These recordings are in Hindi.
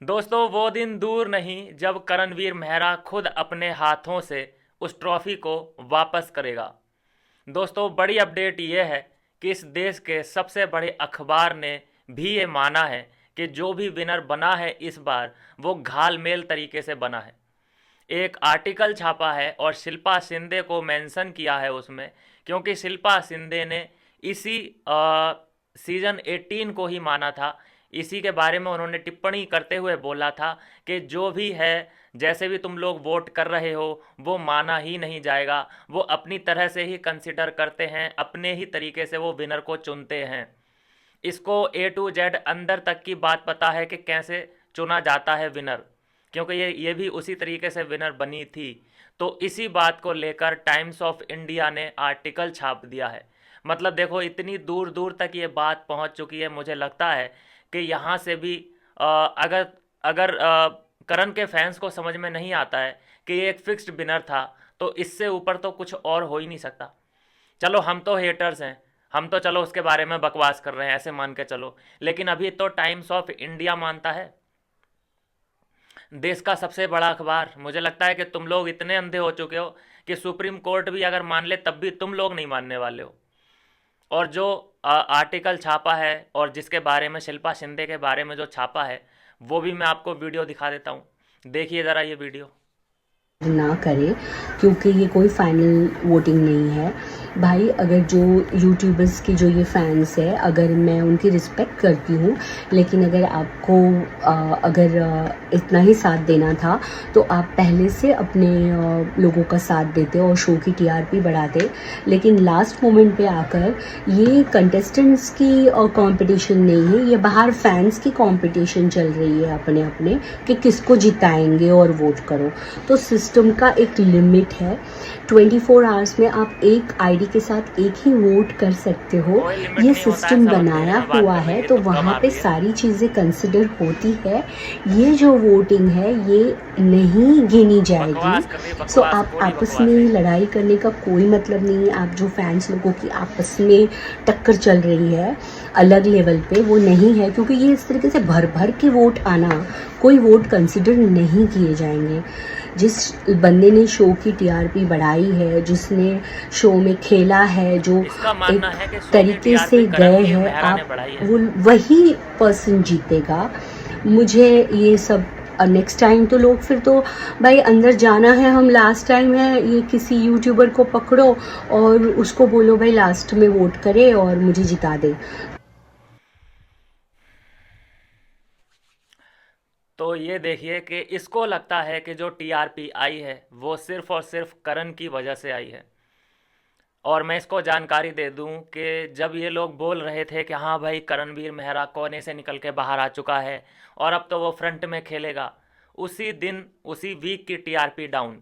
दोस्तों वो दिन दूर नहीं जब करणवीर मेहरा खुद अपने हाथों से उस ट्रॉफी को वापस करेगा। दोस्तों बड़ी अपडेट ये है कि इस देश के सबसे बड़े अखबार ने भी ये माना है कि जो भी विनर बना है इस बार वो घालमेल तरीके से बना है। एक आर्टिकल छापा है और शिल्पा शिंदे को मेंशन किया है उसमें, क्योंकि शिल्पा शिंदे ने इसी सीज़न 18 को ही माना था। इसी के बारे में उन्होंने टिप्पणी करते हुए बोला था कि जो भी है, जैसे भी तुम लोग वोट कर रहे हो वो माना ही नहीं जाएगा। वो अपनी तरह से ही कंसिडर करते हैं, अपने ही तरीके से वो विनर को चुनते हैं। इसको ए टू जेड अंदर तक की बात पता है कि कैसे चुना जाता है विनर, क्योंकि ये भी उसी तरीके से विनर बनी थी। तो इसी बात को लेकर टाइम्स ऑफ इंडिया ने आर्टिकल छाप दिया है। मतलब देखो इतनी दूर दूर तक ये बात पहुंच चुकी है। मुझे लगता है कि यहाँ से भी अगर अगर करण के फैंस को समझ में नहीं आता है कि ये एक फिक्स्ड विनर था, तो इससे ऊपर तो कुछ और हो ही नहीं सकता। चलो हम तो हेटर्स हैं, हम तो चलो उसके बारे में बकवास कर रहे हैं, ऐसे मान के चलो, लेकिन अभी तो टाइम्स ऑफ इंडिया मानता है, देश का सबसे बड़ा अखबार। मुझे लगता है कि तुम लोग इतने अंधे हो चुके हो कि सुप्रीम कोर्ट भी अगर मान ले तब भी तुम लोग नहीं मानने वाले हो। और जो आर्टिकल छापा है और जिसके बारे में शिल्पा शिंदे के बारे में जो छापा है, वो भी मैं आपको वीडियो दिखा देता हूँ। देखिए ज़रा ये वीडियो। ना करे, क्योंकि ये कोई फाइनल वोटिंग नहीं है भाई। अगर जो यूट्यूबर्स के जो ये फैंस है, अगर मैं उनकी रिस्पेक्ट करती हूँ, लेकिन अगर आपको इतना ही साथ देना था तो आप पहले से अपने लोगों का साथ देते और शो की टीआरपी बढ़ाते। लेकिन लास्ट मोमेंट पे आकर ये कंटेस्टेंट्स की कंपटीशन नहीं है, ये बाहर फैंस की कंपटीशन चल रही है अपने अपने कि किसको जिताएंगे और वोट करो। तो सिस्टम का एक लिमिट है। 24 आवर्स में आप एक आईडी के साथ एक ही वोट कर सकते हो। कोई लिमिट ये नहीं होता है, सिस्टम सब अपनी बनाया जगह बात हुआ कर है, रही है, तो तुक्का वहाँ मार पे रही है। सारी चीज़ें कंसिडर होती है। ये जो वोटिंग है ये नहीं गिनी जाएगी। बकवास कर रही है, सो बकवास, आप पूरी आपस बकवास में है। लड़ाई करने का कोई मतलब नहीं है। आप जो फैंस लोगों की आपस में टक्कर चल रही है अलग लेवल पे, वो नहीं है, क्योंकि ये इस तरीके से भर भर के वोट आना, कोई वोट कंसिडर नहीं किए जाएंगे। जिस बंदे ने शो की टीआरपी बढ़ाई है, जिसने शो में खेला है, जो इसका मानना एक है कि शो की तरीके टीआरपी से गए करणवीर हैं, मेहरा ने आप बढ़ाई है। वो वही पर्सन जीतेगा। मुझे ये सब नेक्स्ट टाइम तो लोग फिर तो भाई अंदर जाना है, हम लास्ट टाइम है, ये किसी यूट्यूबर को पकड़ो और उसको बोलो भाई लास्ट में वोट करे और मुझे जिता दे। तो ये देखिए कि इसको लगता है कि जो टीआरपी आई है वो सिर्फ और सिर्फ करण की वजह से आई है। और मैं इसको जानकारी दे दूं कि जब ये लोग बोल रहे थे कि हाँ भाई करणवीर मेहरा कोने से निकल के बाहर आ चुका है और अब तो वो फ्रंट में खेलेगा, उसी दिन उसी वीक की टीआरपी डाउन।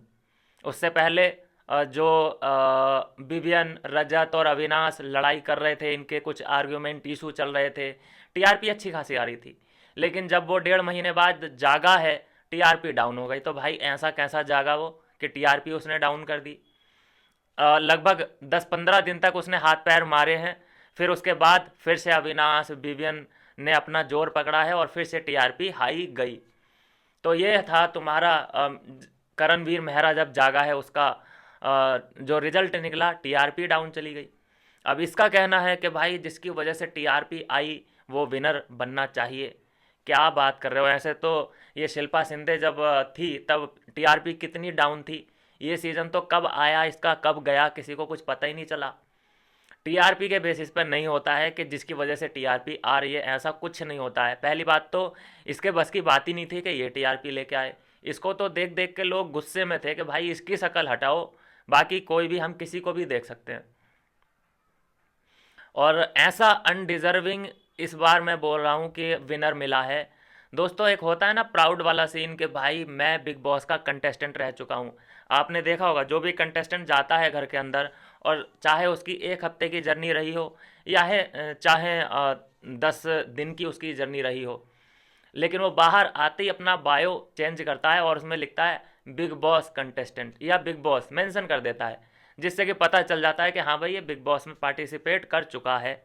उससे पहले जो विवियन, रजत और अविनाश लड़ाई कर रहे थे, इनके कुछ आर्ग्यूमेंट इशू चल रहे थे, टीआरपी अच्छी खासी आ रही थी। लेकिन जब वो 1.5 महीने बाद जागा है, टीआरपी डाउन हो गई। तो भाई ऐसा कैसा जागा वो कि टीआरपी उसने डाउन कर दी। लगभग 10-15 दिन तक उसने हाथ पैर मारे हैं। फिर उसके बाद फिर से अविनाश, विवियन ने अपना जोर पकड़ा है और फिर से टीआरपी हाई गई। तो ये था तुम्हारा करणवीर मेहरा जब जागा है उसका जो रिजल्ट निकला, टीआरपी डाउन चली गई। अब इसका कहना है कि भाई जिसकी वजह से टीआरपी आई वो विनर बनना चाहिए। क्या बात कर रहे हो? ऐसे तो ये शिल्पा शिंदे जब थी तब टीआरपी कितनी डाउन थी। ये सीज़न तो कब आया इसका कब गया किसी को कुछ पता ही नहीं चला। टीआरपी के बेसिस पर नहीं होता है कि जिसकी वजह से टीआरपी आ रही है, ऐसा कुछ नहीं होता है। पहली बात तो इसके बस की बात ही नहीं थी कि ये टीआरपी लेके आए। इसको तो देख देख के लोग गुस्से में थे कि भाई इसकी शक्ल हटाओ, बाकी कोई भी, हम किसी को भी देख सकते हैं। और ऐसा अनडिज़र्विंग इस बार मैं बोल रहा हूँ कि विनर मिला है। दोस्तों एक होता है ना प्राउड वाला सीन कि भाई मैं बिग बॉस का कंटेस्टेंट रह चुका हूँ। आपने देखा होगा जो भी कंटेस्टेंट जाता है घर के अंदर, और चाहे उसकी 1 हफ्ते की जर्नी रही हो या है चाहे 10 दिन की उसकी जर्नी रही हो, लेकिन वो बाहर आते ही अपना बायो चेंज करता है और उसमें लिखता है बिग बॉस कंटेस्टेंट या बिग बॉस मेंशन कर देता है, जिससे कि पता चल जाता है कि हाँ भाई ये बिग बॉस में पार्टिसिपेट कर चुका है।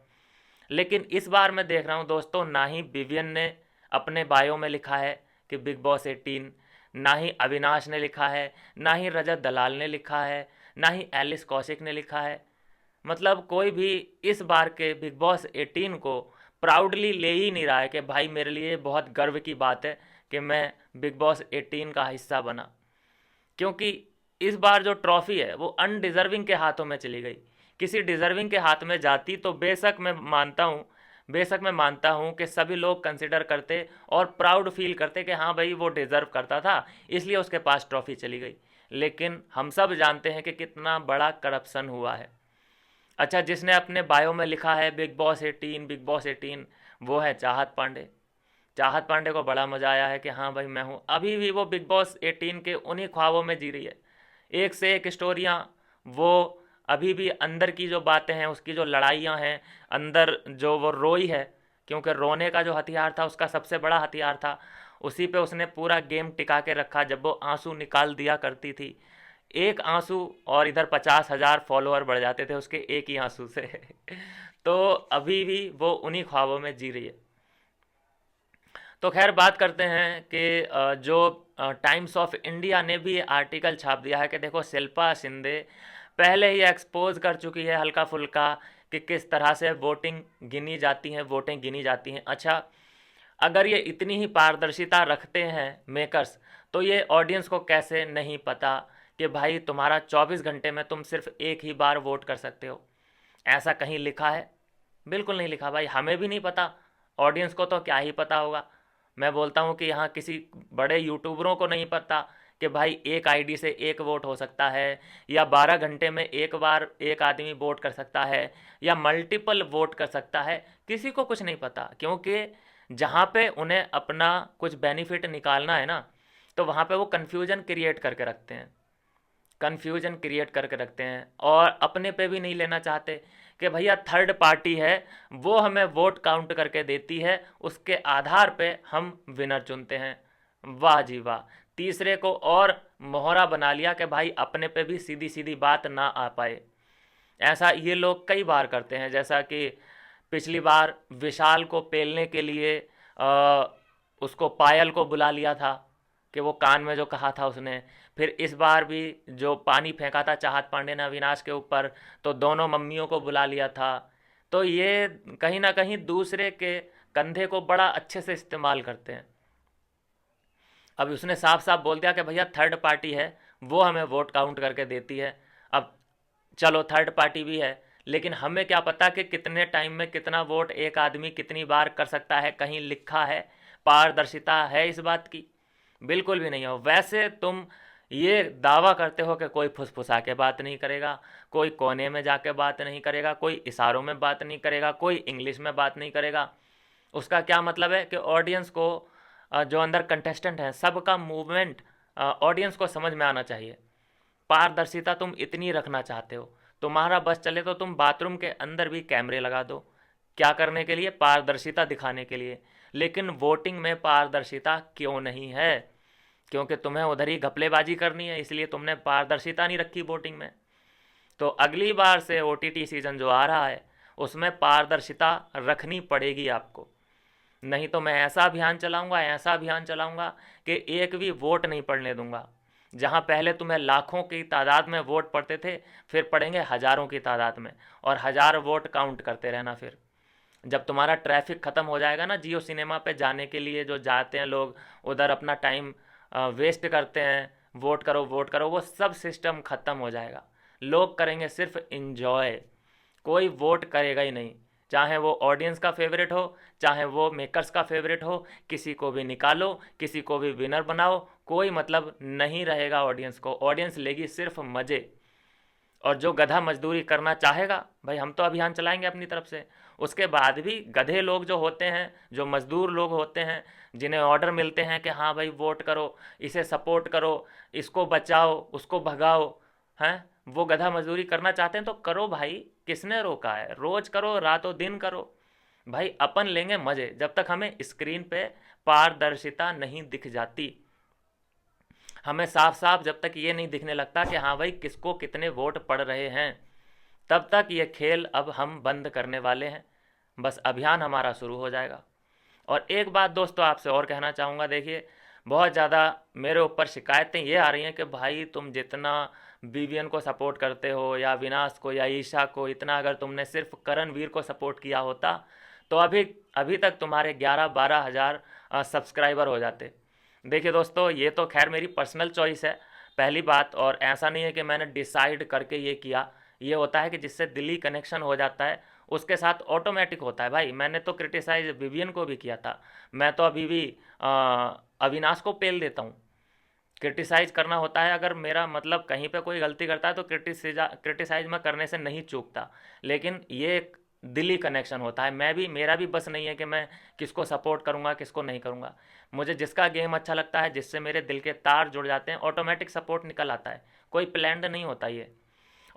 लेकिन इस बार मैं देख रहा हूँ दोस्तों, ना ही विवियन ने अपने बायो में लिखा है कि बिग बॉस 18 ना ही अविनाश ने लिखा है, ना ही रजत दलाल ने लिखा है, ना ही एलिस कौशिक ने लिखा है। मतलब कोई भी इस बार के बिग बॉस 18 को प्राउडली ले ही नहीं रहा है कि भाई मेरे लिए बहुत गर्व की बात है कि मैं बिग बॉस 18 का हिस्सा बना। क्योंकि इस बार जो ट्रॉफी है वो अनडिज़र्विंग के हाथों में चली गई। किसी डिज़र्विंग के हाथ में जाती तो बेशक मैं मानता हूँ कि सभी लोग कंसिडर करते और प्राउड फील करते कि हाँ भाई वो डिज़र्व करता था, इसलिए उसके पास ट्रॉफी चली गई। लेकिन हम सब जानते हैं कि कितना बड़ा करप्शन हुआ है। अच्छा, जिसने अपने बायो में लिखा है बिग बॉस 18 बिग बॉस 18, वो है चाहत पांडे। चाहत पांडे को बड़ा मज़ा आया है कि हाँ भाई मैं हूँ। अभी भी वो बिग बॉस 18 के उन्हीं ख्वाबों में जी रही है। एक से एक स्टोरियाँ वो अभी भी अंदर की जो बातें हैं, उसकी जो लड़ाइयाँ हैं, अंदर जो वो रोई है, क्योंकि रोने का जो हथियार था उसका सबसे बड़ा हथियार था, उसी पे उसने पूरा गेम टिका के रखा। जब वो आंसू निकाल दिया करती थी, एक आंसू और इधर 50,000 फॉलोअर बढ़ जाते थे उसके एक ही आंसू से। तो अभी भी वो उन्हीं ख्वाबों में जी रही है। तो खैर बात करते हैं कि जो टाइम्स ऑफ इंडिया ने भी आर्टिकल छाप दिया है कि देखो शिल्पा शिंदे पहले ही एक्सपोज कर चुकी है हल्का फुल्का कि किस तरह से वोटें गिनी जाती हैं। अच्छा, अगर ये इतनी ही पारदर्शिता रखते हैं मेकर्स, तो ये ऑडियंस को कैसे नहीं पता कि भाई तुम्हारा 24 घंटे में तुम सिर्फ एक ही बार वोट कर सकते हो? ऐसा कहीं लिखा है? बिल्कुल नहीं लिखा भाई। हमें भी नहीं पता, ऑडियंस को तो क्या ही पता होगा। मैं बोलता हूँ कि यहाँ किसी बड़े यूट्यूबरों को नहीं पता कि भाई एक आईडी से एक वोट हो सकता है, या 12 घंटे में एक बार एक आदमी वोट कर सकता है, या मल्टीपल वोट कर सकता है। किसी को कुछ नहीं पता, क्योंकि जहाँ पे उन्हें अपना कुछ बेनिफिट निकालना है ना, तो वहाँ पे वो कन्फ्यूजन क्रिएट करके रखते हैं और अपने पे भी नहीं लेना चाहते कि भैया थर्ड पार्टी है, वो हमें वोट काउंट करके देती है, उसके आधार पे हम विनर चुनते हैं। वाह जी वाह। तीसरे को और मोहरा बना लिया कि भाई अपने पे भी सीधी सीधी बात ना आ पाए। ऐसा ये लोग कई बार करते हैं, जैसा कि पिछली बार विशाल को पेलने के लिए उसको पायल को बुला लिया था कि वो कान में जो कहा था उसने। फिर इस बार भी जो पानी फेंका था चाहत पांडे ने अविनाश के ऊपर, तो दोनों मम्मियों को बुला लिया था। तो ये कहीं ना कहीं दूसरे के कंधे को बड़ा अच्छे से इस्तेमाल करते हैं। अब उसने साफ साफ बोल दिया कि भैया थर्ड पार्टी है, वो हमें वोट काउंट करके देती है। अब चलो थर्ड पार्टी भी है, लेकिन हमें क्या पता कि कितने टाइम में कितना वोट एक आदमी कितनी बार कर सकता है? कहीं लिखा है? पारदर्शिता है इस बात की? बिल्कुल भी नहीं हो। वैसे तुम ये दावा करते हो कि कोई फुसफुसा के बात नहीं करेगा, कोई कोने में जाके बात नहीं करेगा, कोई इशारों में बात नहीं करेगा, कोई इंग्लिश में बात नहीं करेगा। उसका क्या मतलब है कि ऑडियंस को जो अंदर कंटेस्टेंट हैं सबका मूवमेंट ऑडियंस को समझ में आना चाहिए। पारदर्शिता तुम इतनी रखना चाहते हो, तुम्हारा बस चले तो तुम बाथरूम के अंदर भी कैमरे लगा दो। क्या करने के लिए? पारदर्शिता दिखाने के लिए। लेकिन वोटिंग में पारदर्शिता क्यों नहीं है? क्योंकि तुम्हें उधर ही घपलेबाजी करनी है, इसलिए तुमने पारदर्शिता नहीं रखी वोटिंग में। तो अगली बार से ओटीटी सीजन जो आ रहा है उसमें पारदर्शिता रखनी पड़ेगी आपको। नहीं तो मैं ऐसा अभियान चलाऊंगा कि एक भी वोट नहीं पड़ने दूंगा। जहां पहले तुम्हें लाखों की तादाद में वोट पड़ते थे, फिर पड़ेंगे हज़ारों की तादाद में, और हज़ार वोट काउंट करते रहना। फिर जब तुम्हारा ट्रैफिक ख़त्म हो जाएगा ना, जियो सिनेमा पे जाने के लिए जो जाते हैं लोग, उधर अपना टाइम वेस्ट करते हैं, वोट करो, वो सब सिस्टम ख़त्म हो जाएगा। लोग करेंगे सिर्फ इंजॉय, कोई वोट करेगा ही नहीं। चाहे वो ऑडियंस का फेवरेट हो, चाहे वो मेकर्स का फेवरेट हो, किसी को भी निकालो, किसी को भी विनर बनाओ, कोई मतलब नहीं रहेगा ऑडियंस को। ऑडियंस लेगी सिर्फ मज़े। और जो गधा मजदूरी करना चाहेगा, भाई हम तो अभियान चलाएंगे अपनी तरफ से। उसके बाद भी गधे लोग जो होते हैं, जो मजदूर लोग होते हैं, जिन्हें ऑर्डर मिलते हैं कि हाँ भाई वोट करो, इसे सपोर्ट करो, इसको बचाओ, उसको भगाओ, हैं, वो गधा मजदूरी करना चाहते हैं तो करो भाई, किसने रोका है? रोज करो, रातों दिन करो भाई, अपन लेंगे मज़े जब तक हमें स्क्रीन पे पारदर्शिता नहीं दिख जाती। हमें साफ साफ जब तक ये नहीं दिखने लगता कि हाँ भाई किसको कितने वोट पड़ रहे हैं, तब तक ये खेल अब हम बंद करने वाले हैं। बस अभियान हमारा शुरू हो जाएगा। और एक बात दोस्तों आपसे और कहना चाहूँगा, देखिए बहुत ज़्यादा मेरे ऊपर शिकायतें ये आ रही हैं कि भाई तुम जितना बीवीएन को सपोर्ट करते हो या विनाश को या ईशा को, इतना अगर तुमने सिर्फ करण वीर को सपोर्ट किया होता तो अभी अभी तक तुम्हारे 11-12 हज़ार सब्सक्राइबर हो जाते। देखिए दोस्तों, ये तो खैर मेरी पर्सनल चॉइस है पहली बात, और ऐसा नहीं है कि मैंने डिसाइड करके ये किया। ये होता है कि जिससे दिली कनेक्शन हो जाता है उसके साथ ऑटोमेटिक होता है। भाई मैंने तो क्रिटिसाइज विवियन को भी किया था, मैं तो अभी भी अविनाश को पेल देता हूँ। क्रिटिसाइज करना होता है, अगर मेरा मतलब कहीं पे कोई गलती करता है तो क्रिटिसाइज मैं करने से नहीं चूकता, लेकिन ये एक दिली कनेक्शन होता है। मैं भी, मेरा भी बस नहीं है कि मैं किसको सपोर्ट करूँगा किसको नहीं करूँगा। मुझे जिसका गेम अच्छा लगता है, जिससे मेरे दिल के तार जुड़ जाते हैं, ऑटोमेटिक सपोर्ट निकल आता है, कोई प्लान्ड नहीं होता ये।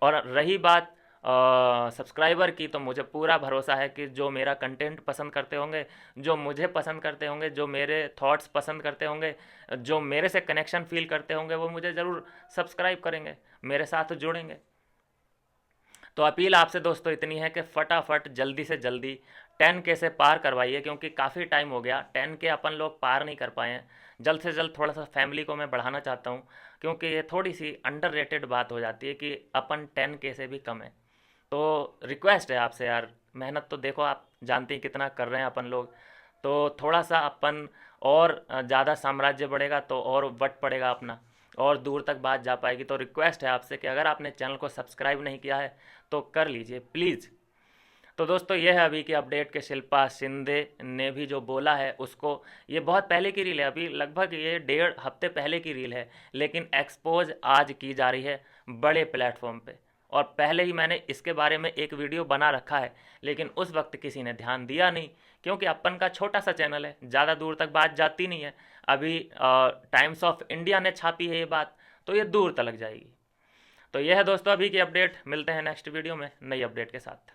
और रही बात सब्सक्राइबर की, तो मुझे पूरा भरोसा है कि जो मेरा कंटेंट पसंद करते होंगे, जो मुझे पसंद करते होंगे, जो मेरे थॉट्स पसंद करते होंगे, जो मेरे से कनेक्शन फील करते होंगे, वो मुझे ज़रूर सब्सक्राइब करेंगे, मेरे साथ जुड़ेंगे। तो अपील आपसे दोस्तों इतनी है कि फटाफट जल्दी से जल्दी 10K से पार करवाइए, क्योंकि काफ़ी टाइम हो गया 10K अपन लोग पार नहीं कर पाए हैं। जल्द से जल्द थोड़ा सा फैमिली को मैं बढ़ाना चाहता हूँ, क्योंकि ये थोड़ी सी अंडररेटेड बात हो जाती है कि अपन 10K से भी कम है। तो रिक्वेस्ट है आपसे यार, मेहनत तो देखो आप जानते हैं कितना कर रहे हैं अपन लोग, तो थोड़ा सा अपन और ज़्यादा साम्राज्य बढ़ेगा तो और वट पड़ेगा अपना, और दूर तक बात जा पाएगी। तो रिक्वेस्ट है आपसे कि अगर आपने चैनल को सब्सक्राइब नहीं किया है तो कर लीजिए प्लीज़। तो दोस्तों ये है अभी की अपडेट के शिल्पा शिंदे ने भी जो बोला है उसको, ये बहुत पहले की रील है, अभी लगभग ये 1.5 हफ्ते पहले की रील है, लेकिन एक्सपोज आज की जा रही है बड़े प्लेटफॉर्म पे। और पहले ही मैंने इसके बारे में एक वीडियो बना रखा है, लेकिन उस वक्त किसी ने ध्यान दिया नहीं, क्योंकि अपन का छोटा सा चैनल है, ज़्यादा दूर तक बात जाती नहीं है। अभी टाइम्स ऑफ इंडिया ने छापी है ये बात, तो ये दूर तक जाएगी। तो यह है दोस्तों अभी की अपडेट, मिलते हैं नेक्स्ट वीडियो में नई अपडेट के साथ।